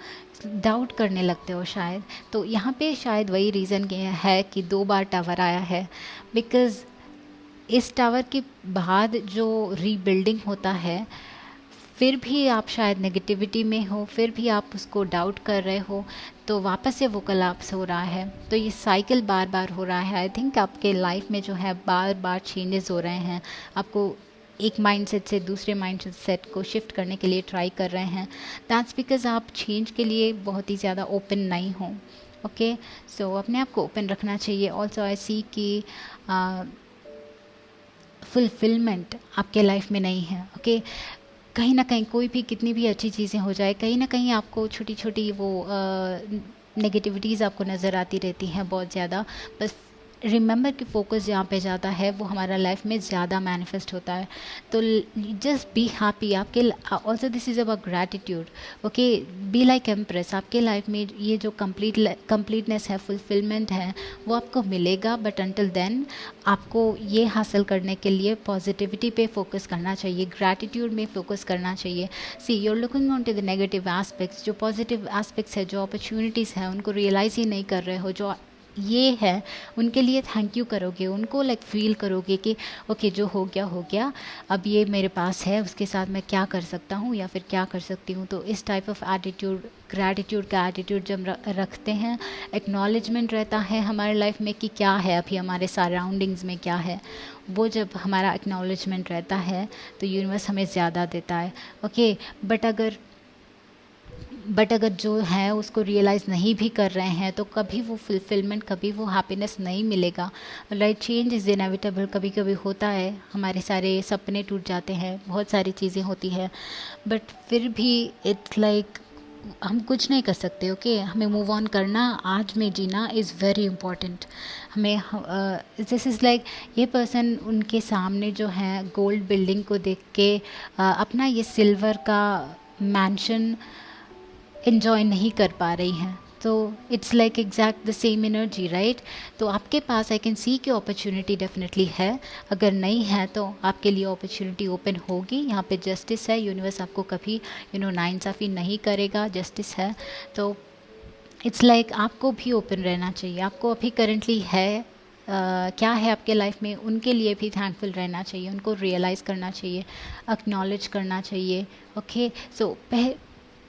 डाउट करने लगते हो शायद। तो यहाँ पे शायद वही रीज़न है कि 2 बार टावर आया है, बिकॉज़ इस टावर के बाद जो रीबिल्डिंग होता है, फिर भी आप शायद नेगेटिविटी में हो, फिर भी आप उसको डाउट कर रहे हो, तो वापस से वो कोलैप्स हो रहा है। तो ये साइकिल बार बार हो रहा है। आई थिंक आपके लाइफ में जो है बार बार चेंजेस हो रहे हैं, आपको एक माइंडसेट से दूसरे माइंडसेट को शिफ्ट करने के लिए ट्राई कर रहे हैं। दैट्स बिकॉज़ आप चेंज के लिए बहुत ही ज़्यादा ओपन नहीं हो। ओके, सो अपने आप को ओपन रखना चाहिए। ऑल्सो आई सी कि फुलफिलमेंट आपके लाइफ में नहीं है। ओके, कहीं ना कहीं कोई भी कितनी भी अच्छी चीज़ें हो जाए, कहीं ना कहीं आपको छोटी छोटी वो नेगेटिविटीज़ आपको नज़र आती रहती हैं बहुत ज़्यादा। बस रिमेंबर कि फोकस जहाँ पे जाता है वो हमारा लाइफ में ज़्यादा मैनिफेस्ट होता है। तो जस्ट बी हैप्पी। आपके also this is about gratitude. Okay, be like empress. आपके लाइफ में ये जो कंप्लीटनेस है, फुलफिलमेंट है, वो आपको मिलेगा। बट अंटिल देन आपको ये हासिल करने के लिए पॉजिटिविटी पे फोकस करना चाहिए, ग्रैटिट्यूड में फोकस करना चाहिए। See you are looking on to the negative aspects. जो पॉजिटिव एस्पेक्ट्स है, जो अपॉर्चुनिटीज़ है, उनको रियलाइज़ ही नहीं कर रहे हो। जो ये है, उनके लिए थैंक यू करोगे, उनको लाइक फील करोगे कि ओके जो हो गया, अब ये मेरे पास है, उसके साथ मैं क्या कर सकता हूँ या फिर क्या कर सकती हूँ। तो इस टाइप ऑफ एटीट्यूड, ग्रैटिट्यूड का एटीट्यूड जब रखते हैं, एक्नॉलेजमेंट रहता है हमारे लाइफ में कि क्या है अभी हमारे सराउंडिंग्स में क्या है, वो जब हमारा एक्नॉलेजमेंट रहता है तो यूनिवर्स हमें ज़्यादा देता है। ओके, बट अगर जो है उसको रियलाइज़ नहीं भी कर रहे हैं तो कभी वो फुलफिलमेंट, कभी वो हैप्पीनेस नहीं मिलेगा। लाइक चेंज इज़ इनएविटेबल, कभी कभी होता है, हमारे सारे सपने टूट जाते हैं, बहुत सारी चीज़ें होती है, बट फिर भी इट्स लाइक हम कुछ नहीं कर सकते। ओके, हमें मूव ऑन करना, आज में जीना इज़ वेरी इम्पॉर्टेंट। हमें दिस इज़ लाइक ये पर्सन उनके सामने जो है गोल्ड बिल्डिंग को देख के अपना ये सिल्वर का मैंशन इन्जॉय नहीं कर पा रही हैं। तो it's like exact the same energy, right? तो आपके पास आई कैन सी की अपॉर्चुनिटी डेफिनेटली है। अगर नहीं है तो आपके लिए अपॉर्चुनिटी ओपन होगी। यहाँ पे जस्टिस है, यूनिवर्स आपको कभी नाइंसाफ़ी नहीं करेगा, जस्टिस है। तो इट्स लाइक आपको भी ओपन रहना चाहिए। आपको अभी करेंटली है क्या है आपके लाइफ में, उनके लिए भी थैंकफुल रहना चाहिए, उनको रियलाइज़ करना चाहिए, एक्नॉलेज करना चाहिए। ओके, सो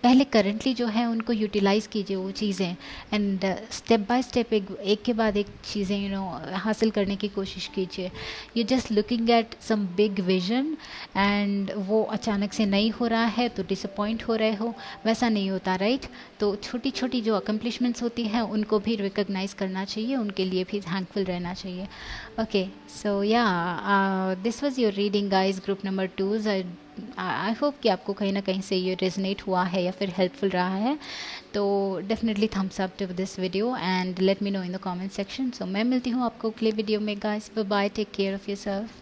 पहले करंटली जो है उनको यूटिलाइज़ कीजिए वो चीज़ें, एंड स्टेप बाय स्टेप एक के बाद एक चीज़ें हासिल करने की कोशिश कीजिए। You just looking at some big vision एंड वो अचानक से नहीं हो रहा है तो डिसअपॉइंट हो रहे हो, वैसा नहीं होता, राइट? तो छोटी छोटी जो अकम्पलिशमेंट्स होती हैं उनको भी रिकॉग्नाइज़ करना चाहिए, उनके लिए भी थैंकफुल रहना चाहिए। ओके, सो या this was your reading guys, group number 2। I hope कि आपको कहीं ना कहीं से ये रेजनेट हुआ है या फिर हेल्पफुल रहा है। तो definitely thumbs up to this video and let me know in the comment section. So मैं मिलती हूँ आपको अगले वीडियो में guys. Bye bye, take care of yourself.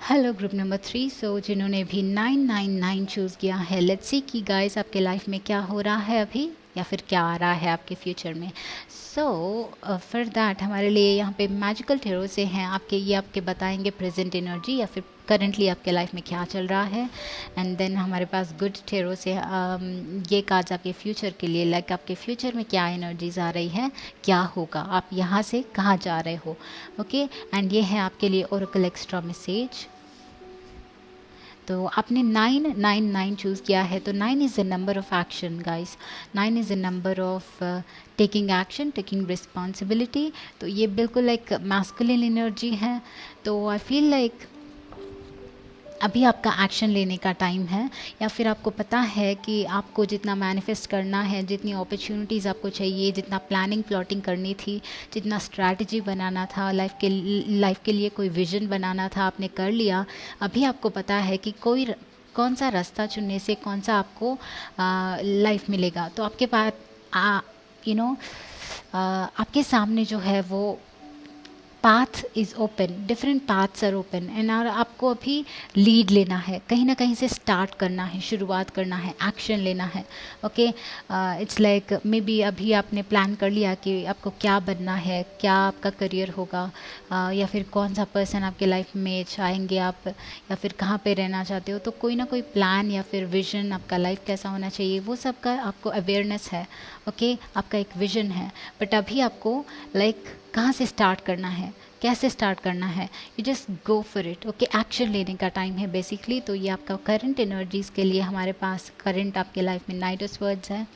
Hello group number 3। So जिन्होंने भी 999 चूज़ किया है, लेट्स सी कि गाइस आपके लाइफ में क्या हो रहा है अभी या फिर क्या आ रहा है आपके फ्यूचर में। सो फॉर दैट हमारे लिए यहाँ पे मैजिकल टेरो से हैं आपके, ये आपके बताएंगे प्रेजेंट एनर्जी या फिर करंटली आपके लाइफ में क्या चल रहा है। एंड देन हमारे पास गुड टेरो से ये कार्ड्स आपके फ्यूचर के लिए, लाइक आपके फ्यूचर में क्या एनर्जीज आ रही है, क्या होगा, आप यहाँ से कहाँ जा रहे हो। ओके, एंड ये है आपके लिए ओरेकल एक्स्ट्रा मैसेज। तो आपने 999 चूज़ किया है, तो 9 is the number of action guys. 9 is the number of taking action, taking responsibility. तो ये बिल्कुल एक मैस्कुलिन एनर्जी है। तो आई फील लाइक अभी आपका एक्शन लेने का टाइम है, या फिर आपको पता है कि आपको जितना मैनिफेस्ट करना है, जितनी अपॉर्चुनिटीज़ आपको चाहिए, जितना प्लानिंग प्लॉटिंग करनी थी, जितना स्ट्रैटेजी बनाना था, लाइफ के लिए कोई विज़न बनाना था, आपने कर लिया। अभी आपको पता है कि कौन सा रास्ता चुनने से कौन सा आपको लाइफ मिलेगा। तो आपके पास आपके सामने जो है वो path is open, different paths are open, and और आपको अभी लीड लेना है, कहीं ना कहीं से स्टार्ट करना है, शुरुआत करना है, एक्शन लेना है। Okay, it's like may be अभी आपने प्लान कर लिया कि आपको क्या बनना है, क्या आपका करियर होगा, या फिर कौन सा पर्सन आपके लाइफ में चाहेंगे आप, या फिर कहाँ पे रहना चाहते हो। तो कोई ना कोई प्लान या फिर विजन, आपका लाइफ कैसा होना चाहिए, वो सब का आपको अवेयरनेस है। ओके, आपका एक विजन है, बट अभी आपको लाइक कहाँ से स्टार्ट करना है, कैसे स्टार्ट करना है, you just go for it. Okay, action लेने का टाइम है बेसिकली। तो ये आपका करंट एनर्जीज़ के लिए हमारे पास करंट आपके लाइफ में नाइट ऑफ वर्ड्स है,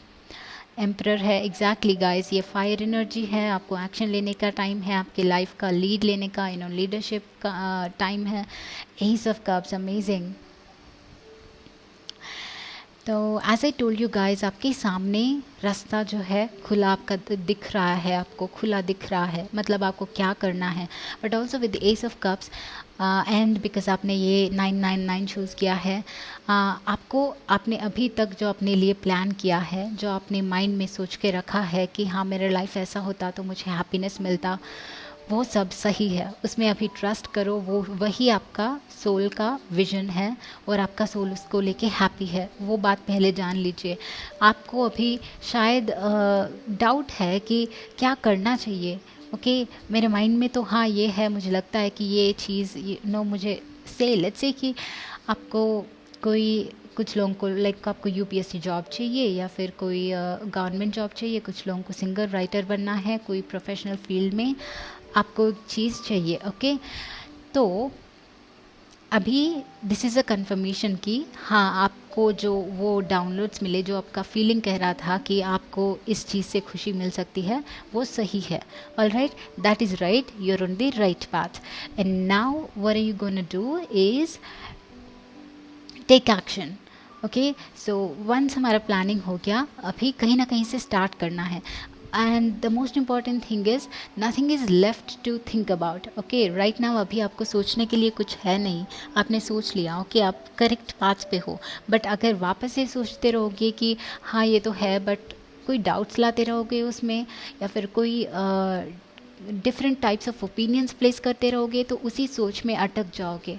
एम्परर है, एग्जैक्टली गाइस, ये फायर एनर्जी है। आपको एक्शन लेने का टाइम है, आपके लाइफ का लीड लेने का लीडरशिप का टाइम है। Ace of cups, amazing. तो as I told you guys, आपके सामने रास्ता जो है खुला आपका दिख रहा है, आपको खुला दिख रहा है, मतलब आपको क्या करना है। But also with S of cups and because आपने ये 999 चूज़ किया है, आपने अभी तक जो अपने लिए प्लान किया है, जो आपने माइंड में सोच के रखा है कि हाँ मेरा लाइफ ऐसा होता तो मुझे हैप्पीनेस मिलता, वो सब सही है। उसमें अभी ट्रस्ट करो, वो वही आपका सोल का विजन है और आपका सोल उसको लेके हैप्पी है। वो बात पहले जान लीजिए। आपको अभी शायद डाउट है कि क्या करना चाहिए, ओके मेरे माइंड में तो हाँ ये है, मुझे लगता है कि ये चीज़ मुझे से लेट्स से कि आपको कोई कुछ लोगों को लाइक आपको यूपीएससी जॉब चाहिए या फिर कोई गवर्नमेंट जॉब चाहिए, कुछ लोगों को सिंगर राइटर बनना है, कोई प्रोफेशनल फील्ड में आपको एक चीज़ चाहिए। ओके तो अभी दिस इज़ अ कंफर्मेशन कि हाँ आपको जो वो डाउनलोड्स मिले, जो आपका फीलिंग कह रहा था कि आपको इस चीज़ से खुशी मिल सकती है, वो सही है। All right, that is right, you are on the right path. And now what are you gonna do is take action. Okay so once हमारा प्लानिंग हो गया, अभी कहीं ना कहीं से स्टार्ट करना है। And the most important thing is nothing is left to think about. Okay right now अभी आपको सोचने के लिए कुछ है नहीं, आपने सोच लिया। ओके आप करेक्ट पाथ पे हो। बट अगर वापस से सोचते रहोगे कि हाँ ये तो है, बट कोई डाउट्स लाते रहोगे उसमें, या फिर कोई different types of opinions place करते रहोगे, तो उसी सोच में अटक जाओगे।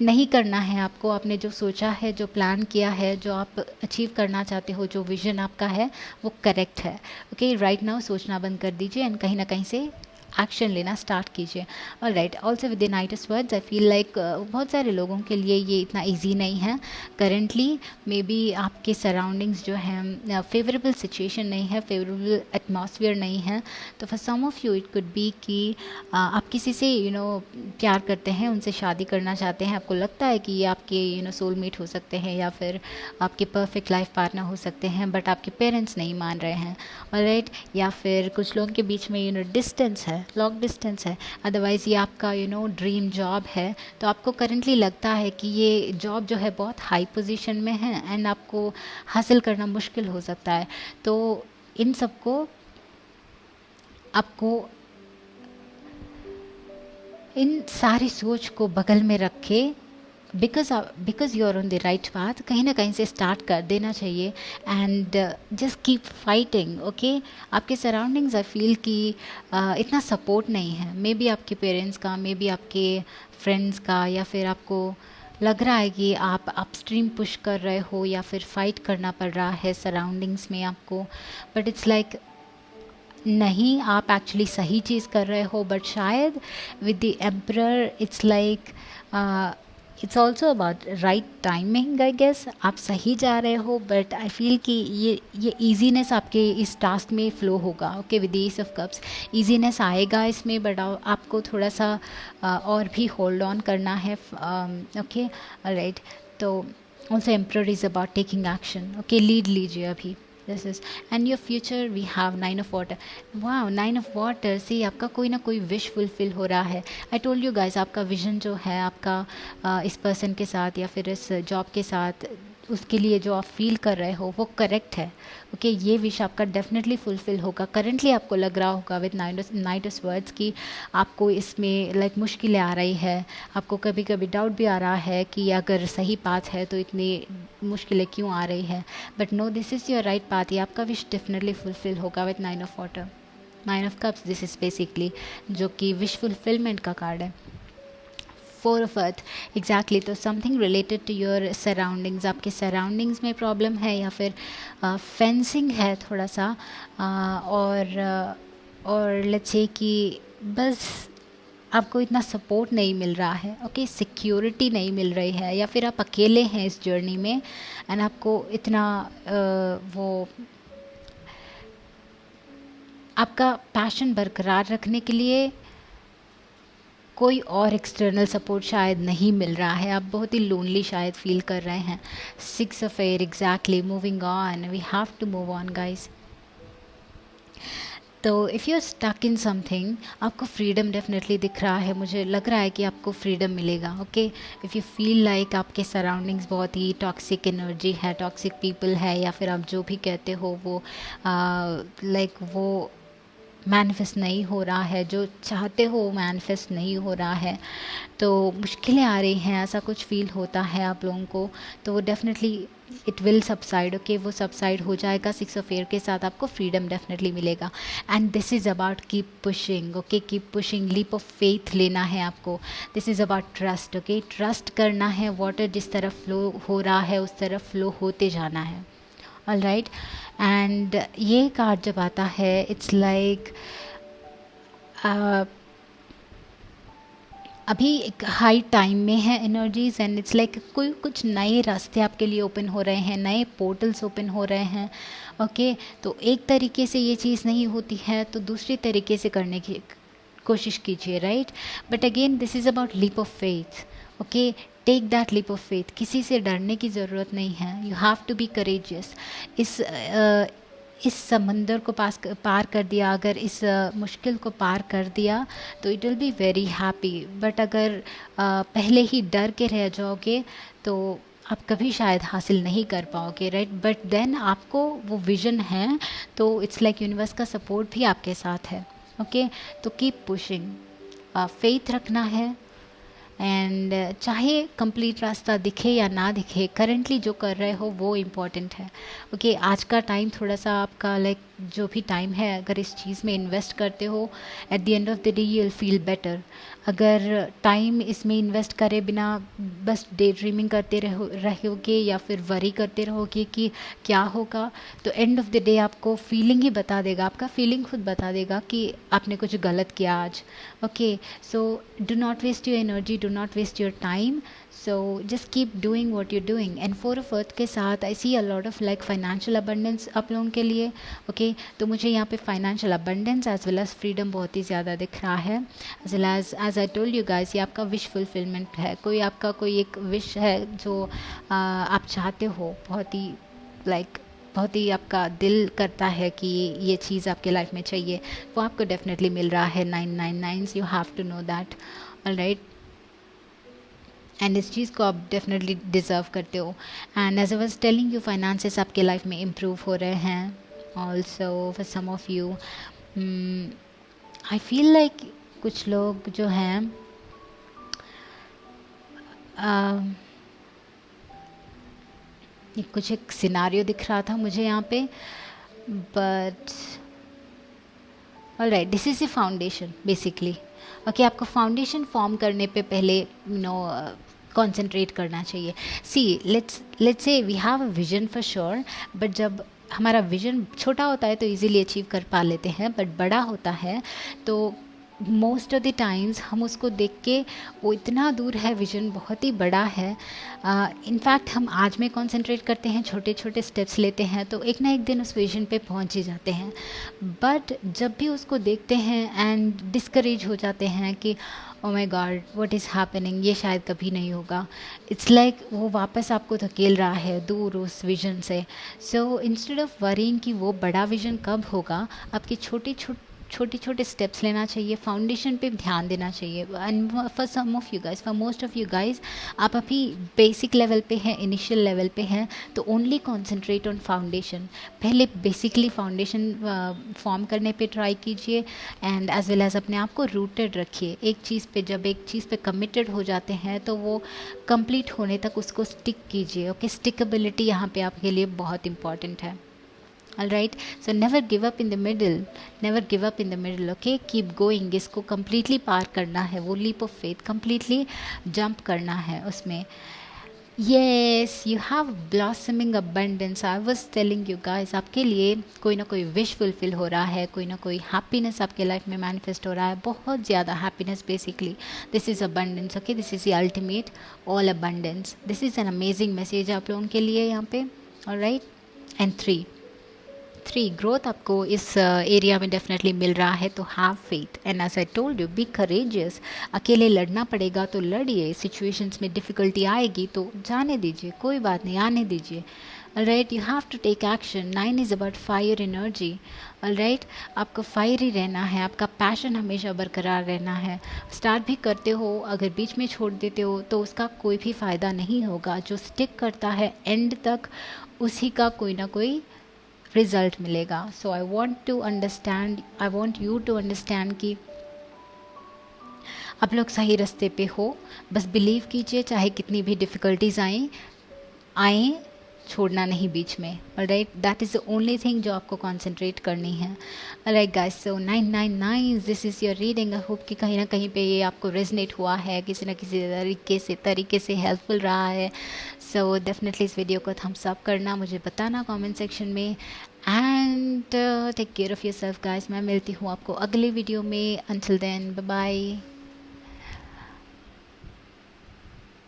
नहीं करना है आपको। आपने जो सोचा है, जो प्लान किया है, जो आप अचीव करना चाहते हो, जो विजन आपका है, वो करेक्ट है। ओके राइट नाउ सोचना बंद कर दीजिए एंड कहीं ना कहीं से एक्शन लेना स्टार्ट कीजिए। All right, also with the नाइटेस्ट वर्ड्स आई फील लाइक बहुत सारे लोगों के लिए ये इतना ईजी नहीं है करेंटली। मे बी आपके सराउंडिंग्स जो हैं फेवरेबल सिचुएशन नहीं है, फेवरेबल एटमॉस्फेयर नहीं है। तो for some of you it could be कि आप किसी से प्यार करते हैं, उनसे शादी करना चाहते हैं, आपको लगता है कि ये आपके सोलमेट हो सकते हैं या फिर आपके परफेक्ट लाइफ पार्टनर हो सकते हैं, बट आपके पेरेंट्स नहीं मान रहे हैं। ऑलराइट, या फिर कुछ लोगों के बीच में डिस्टेंस है, लॉन्ग डिस्टेंस है। अदरवाइज़ ये आपका ड्रीम जॉब है, तो आपको करेंटली लगता है कि ये जॉब जो है बहुत हाई पोजीशन में है एंड आपको हासिल करना मुश्किल हो सकता है। तो इन सबको आपको इन सारी सोच को बगल में रखे, because you are on the right path, कहीं ना कहीं से स्टार्ट कर देना चाहिए। And just keep fighting. Okay आपके सराउंडिंग्स आई फील कि इतना सपोर्ट नहीं है, मे बी आपके पेरेंट्स का, मे बी आपके फ्रेंड्स का, या फिर आपको लग रहा है कि आप अपस्ट्रीम पुश कर रहे हो या फिर फाइट करना पड़ रहा है सराउंडिंग्स में आपको। बट इट्स लाइक नहीं, आप एक्चुअली सही चीज़ कर रहे हो, बट शायद with the emperor it's like it's also about right timing I guess. आप सही जा रहे हो, बट आई फील कि ये ईजीनेस आपके इस टास्क में फ़्लो होगा। Okay with S of cups easiness आएगा इसमें, बट आपको थोड़ा सा और भी होल्ड ऑन करना है। ओके राइट, तो also emperor is about taking action. Okay lead लीजिए अभी। This is and your future we have 9 of water. वाह 9 ऑफ वाटर से आपका कोई ना कोई विश फुलफिल हो रहा है। आई टोल्ड यू गाइस, आपका विजन जो है आपका इस पर्सन के साथ या फिर इस जॉब के साथ, उसके लिए जो आप फील कर रहे हो वो करेक्ट है। ओके ये विश आपका डेफिनेटली फुलफिल होगा। करेंटली आपको लग रहा होगा विद नाइट ऑफ वर्ड्स कि आपको इसमें लाइक मुश्किलें आ रही है, आपको कभी कभी डाउट भी आ रहा है कि अगर सही पाथ है तो इतनी मुश्किलें क्यों आ रही है। But no, this is your right path. ये आपका विश डेफिनेटली फुलफिल होगा with 9 of water. 9 of cups this is basically जो कि विश फुलफिलमेंट का कार्ड है। 4 ऑफ अर्थ एग्जैक्टली, तो something related to your surroundings, आपके सराउंडिंग्स में प्रॉब्लम है या फिर फेंसिंग है थोड़ा सा, और लेट्स से कि बस आपको इतना सपोर्ट नहीं मिल रहा है। ओके सिक्योरिटी नहीं मिल रही है, या फिर आप अकेले हैं इस जर्नी में एंड आपको इतना वो आपका पैशन बरकरार रखने के लिए कोई और एक्सटर्नल सपोर्ट शायद नहीं मिल रहा है। आप बहुत ही लोनली शायद फील कर रहे हैं। 6 of air exactly, moving on, we have to move on guys. तो if you are stuck in something, आपको फ्रीडम डेफिनेटली दिख रहा है, मुझे लग रहा है कि आपको फ्रीडम मिलेगा। Okay if you feel like आपके सराउंडिंग्स बहुत ही टॉक्सिक एनर्जी है, टॉक्सिक पीपल है, या फिर आप जो भी कहते हो वो लाइक वो मैनिफेस्ट नहीं हो रहा है, जो चाहते हो मैनिफेस्ट नहीं हो रहा है, तो मुश्किलें आ रही हैं, ऐसा कुछ फील होता है आप लोगों को, तो वो definitely it will subside. Okay वो सबसाइड हो जाएगा। 6 ऑफ एयर के साथ आपको फ्रीडम डेफिनेटली मिलेगा। And this is about keep pushing. Okay keep pushing, leap of faith लेना है आपको। This is about trust. Okay trust करना है, वाटर जिस तरफ फ्लो हो रहा है उस तरफ फ्लो होते जाना है। ऑल राइट, एंड ये कार्ड जब आता है इट्स लाइक अभी एक हाई टाइम में है एनर्जीज, एंड इट्स लाइक कोई कुछ नए रास्ते आपके लिए ओपन हो रहे हैं, नए पोर्टल्स ओपन हो रहे हैं। ओके, तो एक तरीके से ये चीज़ नहीं होती है तो दूसरी तरीके से करने की कोशिश कीजिए, right. But again this is about leap of faith. Okay, take that leap of faith. किसी से डरने की ज़रूरत नहीं है, you have to be courageous. इस समंदर को पार कर दिया, अगर इस मुश्किल को पार कर दिया तो it will be very happy. But अगर पहले ही डर के रह जाओगे तो आप कभी शायद हासिल नहीं कर पाओगे, राइट। बट देन आपको वो विज़न है तो इट्स लाइक यूनिवर्स का सपोर्ट भी आपके साथ है। ओके, तो कीप पुशिंग, फेथ रखना है। एंड चाहे कंप्लीट रास्ता दिखे या ना दिखे, करेंटली जो कर रहे हो वो इम्पॉर्टेंट है। ओके, आज का टाइम थोड़ा सा आपका लाइक जो भी टाइम है, अगर इस चीज़ में इन्वेस्ट करते हो, at the end of the day you will feel better. अगर टाइम इसमें इन्वेस्ट करे बिना बस डे ड्रीमिंग करते रहोगे या फिर वरी करते रहोगे कि क्या होगा, तो एंड ऑफ द डे आपको फीलिंग ही बता देगा, आपका फीलिंग खुद बता देगा कि आपने कुछ गलत किया आज। Okay, so do not waste your energy, do not waste your time, so just keep doing what you doing. And 4 of earth के साथ I see a lot of like financial abundance आप लोगों के लिए। ओके, तो मुझे यहाँ पे financial abundance as well as freedom बहुत ही ज़्यादा दिख रहा है। As well as I told you guys, ये आपका विश फुलफिलमेंट है। कोई आपका कोई एक विश है जो आप चाहते हो, बहुत ही लाइक बहुत ही आपका दिल करता है कि ये चीज़ आपके लाइफ में चाहिए, वो आपको डेफिनेटली मिल रहा है। 999, you have to know that, alright. And इस चीज़ को आप डेफिनेटली डिज़र्व करते हो। And as I was telling you, finances आपके लाइफ में इम्प्रूव हो रहे हैं। Also for some of you I feel like कुछ लोग जो हैं कुछ एक सिनारियो दिख रहा था मुझे यहाँ पे, but alright, this is a foundation basically. Okay, आपको फाउंडेशन फॉर्म करने पे पहले कंसंट्रेट करना चाहिए। See let's say we have a vision for sure, but जब हमारा विजन छोटा होता है तो इजीली अचीव कर पा लेते हैं, बट बड़ा होता है तो मोस्ट ऑफ द टाइम्स हम उसको देख के, वो इतना दूर है, विजन बहुत ही बड़ा है। इनफैक्ट हम आज में कंसंट्रेट करते हैं, छोटे छोटे स्टेप्स लेते हैं, तो एक ना एक दिन उस विजन पे पहुंच ही जाते हैं। बट जब भी उसको देखते हैं एंड डिस्करेज हो जाते हैं कि oh my God what is happening, ये शायद कभी नहीं होगा, इट्स लाइक वो वापस आपको धकेल रहा है दूर उस विजन से। सो इंस्टेड ऑफ वरिंग कि वो बड़ा विजन कब होगा, आपके छोटे छोटे स्टेप्स लेना चाहिए, फाउंडेशन पे ध्यान देना चाहिए। And for some of you guys, for most of you guys, आप अभी बेसिक लेवल पे हैं, इनिशियल लेवल पे हैं, तो ओनली कॉन्सेंट्रेट ऑन फाउंडेशन। पहले बेसिकली फाउंडेशन फॉर्म करने पे ट्राई कीजिए, एंड एज वेल एज अपने आप को रूटेड रखिए एक चीज़ पे। जब एक चीज़ पे कमिटेड हो जाते हैं तो वो कंप्लीट होने तक उसको स्टिक कीजिए। ओके, स्टिकेबिलिटी यहाँ पे आपके लिए बहुत इंपॉर्टेंट है। Alright, so never give up in the middle, never give up in the middle. Okay, keep going, इसको completely पार करना है, वो leap of faith completely jump करना है उसमें। Yes, you have blossoming abundance. I was telling you guys, आपके लिए कोई ना कोई wish fulfill हो रहा है, कोई ना कोई happiness आपके life में manifest हो रहा है, बहुत ज़्यादा happiness basically. This is abundance, okay? This is the ultimate, all abundance. This is an amazing message आप लोगों के लिए यहाँ पे, alright? And 3 ग्रोथ आपको इस एरिया में डेफिनेटली मिल रहा है, तो have faith. And as I told you, be courageous. अकेले लड़ना पड़ेगा तो लड़िए, सिचुएशंस में डिफ़िकल्टी आएगी तो जाने दीजिए, कोई बात नहीं, आने दीजिए। Alright, you have to take action. 9 is about fire energy. Alright, आपको फायर ही रहना है, आपका पैशन हमेशा बरकरार रहना है। स्टार्ट भी करते हो, अगर बीच में छोड़ देते हो तो उसका कोई भी फ़ायदा नहीं होगा। जो स्टिक करता है एंड तक, उसी का कोई ना कोई रिजल्ट मिलेगा। So I want you to understand कि आप लोग सही रास्ते पे हो। बस बिलीव कीजिए, चाहे कितनी भी डिफ़िकल्टीज आए, छोड़ना नहीं बीच में। Alright, that is the only thing जो आपको कॉन्सेंट्रेट करनी है। Alright guys, so 999, this is your reading. I hope कि कहीं ना कहीं पे ये आपको रेजनेट हुआ है, किसी ना किसी तरीके से हेल्पफुल रहा है। सो डेफिनेटली इस वीडियो को थम्स अप करना, मुझे बताना कमेंट सेक्शन में। And take care of yourself guys. मैं मिलती हूँ आपको अगले वीडियो में। Until then bye bye.